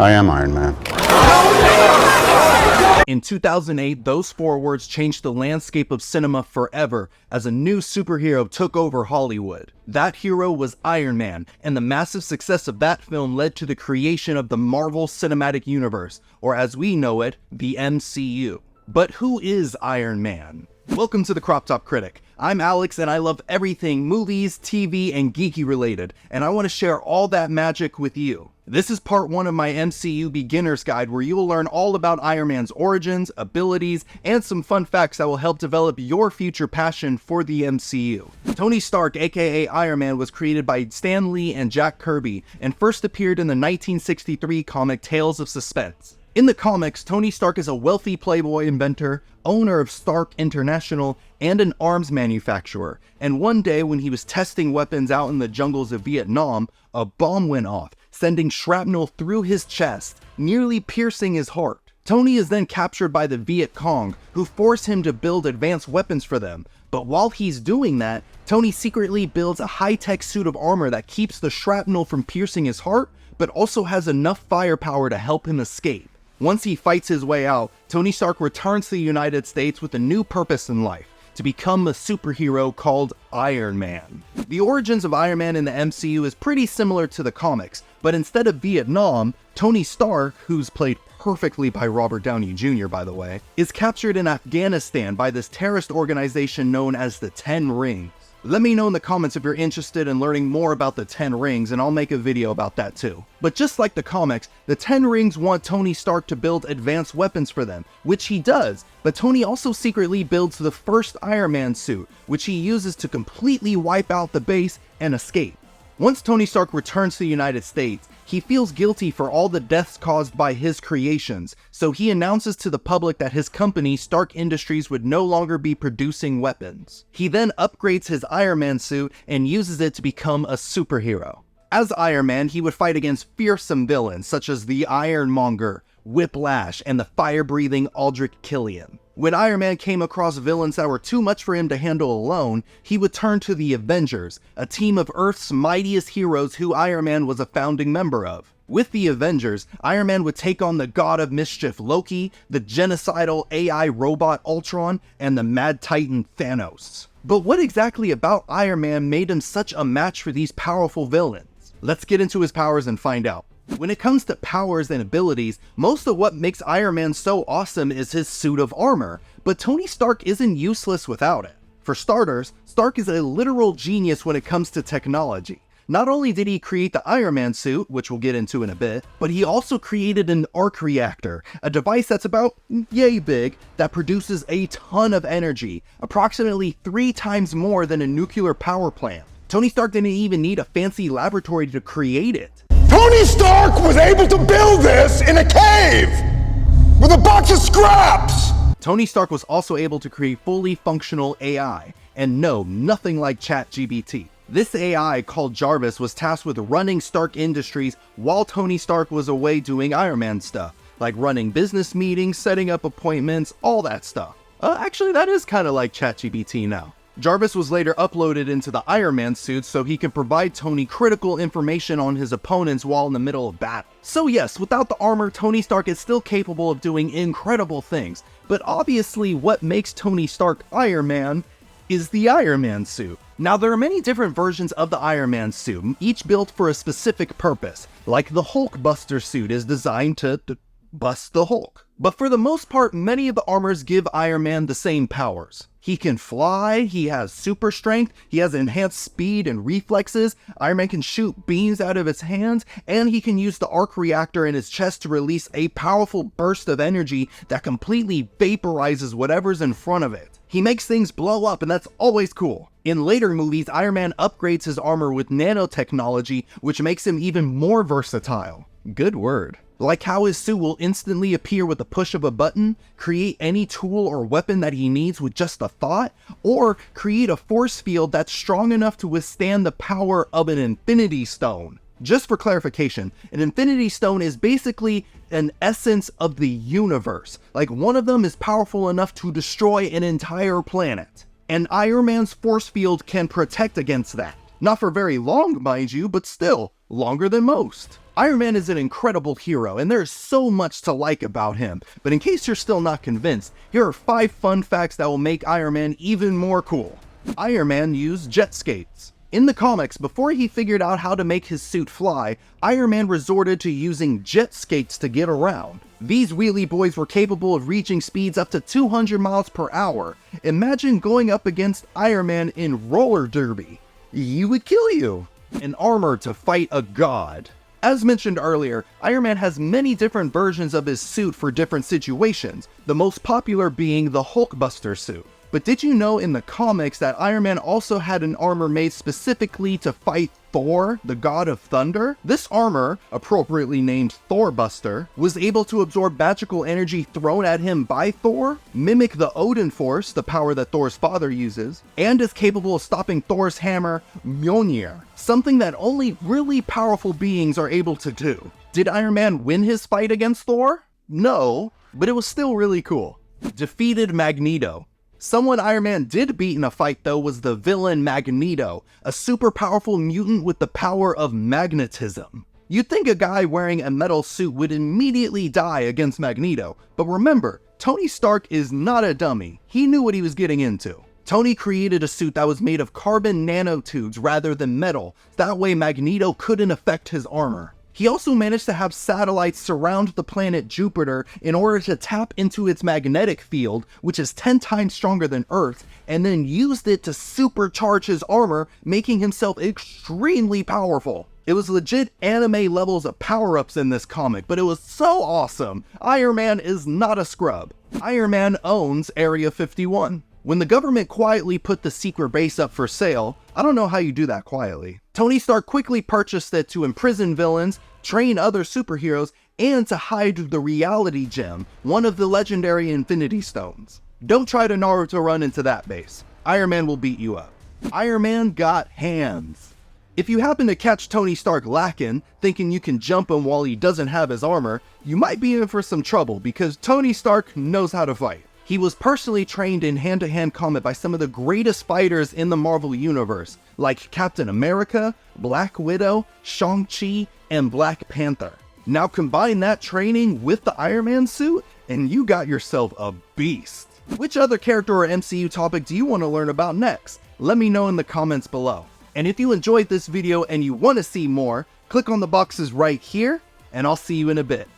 I am Iron Man. In 2008, those 4 words changed the landscape of cinema forever as a new superhero took over Hollywood. That hero was Iron Man, and the massive success of that film led to the creation of the Marvel Cinematic Universe, or as we know it, the MCU. But who is Iron Man? Welcome to the Crop Top Critic. I'm Alex and I love everything movies, TV, and geeky related, and I want to share all that magic with you. This is part 1 of my MCU Beginner's Guide, where you will learn all about Iron Man's origins, abilities, and some fun facts that will help develop your future passion for the MCU. Tony Stark, aka Iron Man, was created by Stan Lee and Jack Kirby, and first appeared in the 1963 comic Tales of Suspense. In the comics, Tony Stark is a wealthy playboy inventor, owner of Stark International, and an arms manufacturer. And one day when he was testing weapons out in the jungles of Vietnam, a bomb went off, sending shrapnel through his chest, nearly piercing his heart. Tony is then captured by the Viet Cong, who force him to build advanced weapons for them. But while he's doing that, Tony secretly builds a high-tech suit of armor that keeps the shrapnel from piercing his heart, but also has enough firepower to help him escape. Once he fights his way out, Tony Stark returns to the United States with a new purpose in life: to become a superhero called Iron Man. The origins of Iron Man in the MCU is pretty similar to the comics, but instead of Vietnam, Tony Stark, who's played perfectly by Robert Downey Jr. by the way, is captured in Afghanistan by this terrorist organization known as the 10 Rings. Let me know in the comments if you're interested in learning more about the 10 Rings, and I'll make a video about that too. But just like the comics, the 10 Rings want Tony Stark to build advanced weapons for them, which he does, but Tony also secretly builds the first Iron Man suit, which he uses to completely wipe out the base and escape. Once Tony Stark returns to the United States, he feels guilty for all the deaths caused by his creations, so he announces to the public that his company, Stark Industries, would no longer be producing weapons. He then upgrades his Iron Man suit and uses it to become a superhero. As Iron Man, he would fight against fearsome villains such as the Ironmonger, Whiplash, and the fire-breathing Aldrich Killian. When Iron Man came across villains that were too much for him to handle alone, he would turn to the Avengers, a team of Earth's mightiest heroes who Iron Man was a founding member of. With the Avengers, Iron Man would take on the god of mischief Loki, the genocidal AI robot Ultron, and the mad titan Thanos. But what exactly about Iron Man made him such a match for these powerful villains? Let's get into his powers and find out. When it comes to powers and abilities, most of what makes Iron Man so awesome is his suit of armor, but Tony Stark isn't useless without it. For starters, Stark is a literal genius when it comes to technology. Not only did he create the Iron Man suit, which we'll get into in a bit, but he also created an arc reactor, a device that's about yay big, that produces a ton of energy, approximately 3 times more than a nuclear power plant. Tony Stark didn't even need a fancy laboratory to create it. Tony Stark was able to build this in a cave with a box of scraps! Tony Stark was also able to create fully functional AI, and no, nothing like ChatGPT. This AI, called Jarvis, was tasked with running Stark Industries while Tony Stark was away doing Iron Man stuff, like running business meetings, setting up appointments, all that stuff. Actually, that is kind of like ChatGPT now. Jarvis was later uploaded into the Iron Man suit so he could provide Tony critical information on his opponents while in the middle of battle. So yes, without the armor, Tony Stark is still capable of doing incredible things, but obviously what makes Tony Stark Iron Man is the Iron Man suit. Now there are many different versions of the Iron Man suit, each built for a specific purpose, like the Hulk Buster suit is designed to bust the Hulk. But for the most part, many of the armors give Iron Man the same powers. He can fly, he has super strength, he has enhanced speed and reflexes, Iron Man can shoot beams out of his hands, and he can use the arc reactor in his chest to release a powerful burst of energy that completely vaporizes whatever's in front of it. He makes things blow up, and that's always cool. In later movies, Iron Man upgrades his armor with nanotechnology, which makes him even more versatile. Good word. Like how his suit will instantly appear with the push of a button, create any tool or weapon that he needs with just a thought, or create a force field that's strong enough to withstand the power of an Infinity Stone. Just for clarification, an Infinity Stone is basically an essence of the universe. Like one of them is powerful enough to destroy an entire planet. And Iron Man's force field can protect against that. Not for very long, mind you, but still. longer than most. Iron Man is an incredible hero, and there's so much to like about him, but in case you're still not convinced, here are 5 fun facts that will make Iron Man even more cool. Iron Man used jet skates. In the comics, before he figured out how to make his suit fly, Iron Man resorted to using jet skates to get around. These wheelie boys were capable of reaching speeds up to 200 miles per hour. Imagine going up against Iron Man in roller derby. He would kill you. An armor to fight a god. As mentioned earlier, Iron Man has many different versions of his suit for different situations, the most popular being the Hulkbuster suit. But did you know in the comics that Iron Man also had an armor made specifically to fight Thor, the god of thunder? This armor, appropriately named Thorbuster, was able to absorb magical energy thrown at him by Thor, mimic the Odin Force, the power that Thor's father uses, and is capable of stopping Thor's hammer, Mjolnir, something that only really powerful beings are able to do. Did Iron Man win his fight against Thor? No, but it was still really cool. Defeated Magneto. Someone Iron Man did beat in a fight though was the villain Magneto, a super powerful mutant with the power of magnetism. You'd think a guy wearing a metal suit would immediately die against Magneto, but remember, Tony Stark is not a dummy. He knew what he was getting into. Tony created a suit that was made of carbon nanotubes rather than metal, that way Magneto couldn't affect his armor. He also managed to have satellites surround the planet Jupiter in order to tap into its magnetic field, which is 10 times stronger than Earth, and then used it to supercharge his armor, making himself extremely powerful. It was legit anime levels of power-ups in this comic, but it was so awesome. Iron Man is not a scrub. Iron Man owns Area 51. When the government quietly put the secret base up for sale, I don't know how you do that quietly, Tony Stark quickly purchased it to imprison villains, train other superheroes, and to hide the reality gem, one of the legendary Infinity Stones. Don't try to Naruto run into that base. Iron Man will beat you up. Iron Man got hands. If you happen to catch Tony Stark lacking, thinking you can jump him while he doesn't have his armor, you might be in for some trouble because Tony Stark knows how to fight. He was personally trained in hand-to-hand combat by some of the greatest fighters in the Marvel Universe, like Captain America, Black Widow, Shang-Chi, and Black Panther. Now combine that training with the Iron Man suit, and you got yourself a beast. Which other character or MCU topic do you want to learn about next? Let me know in the comments below. And if you enjoyed this video and you want to see more, click on the boxes right here, and I'll see you in a bit.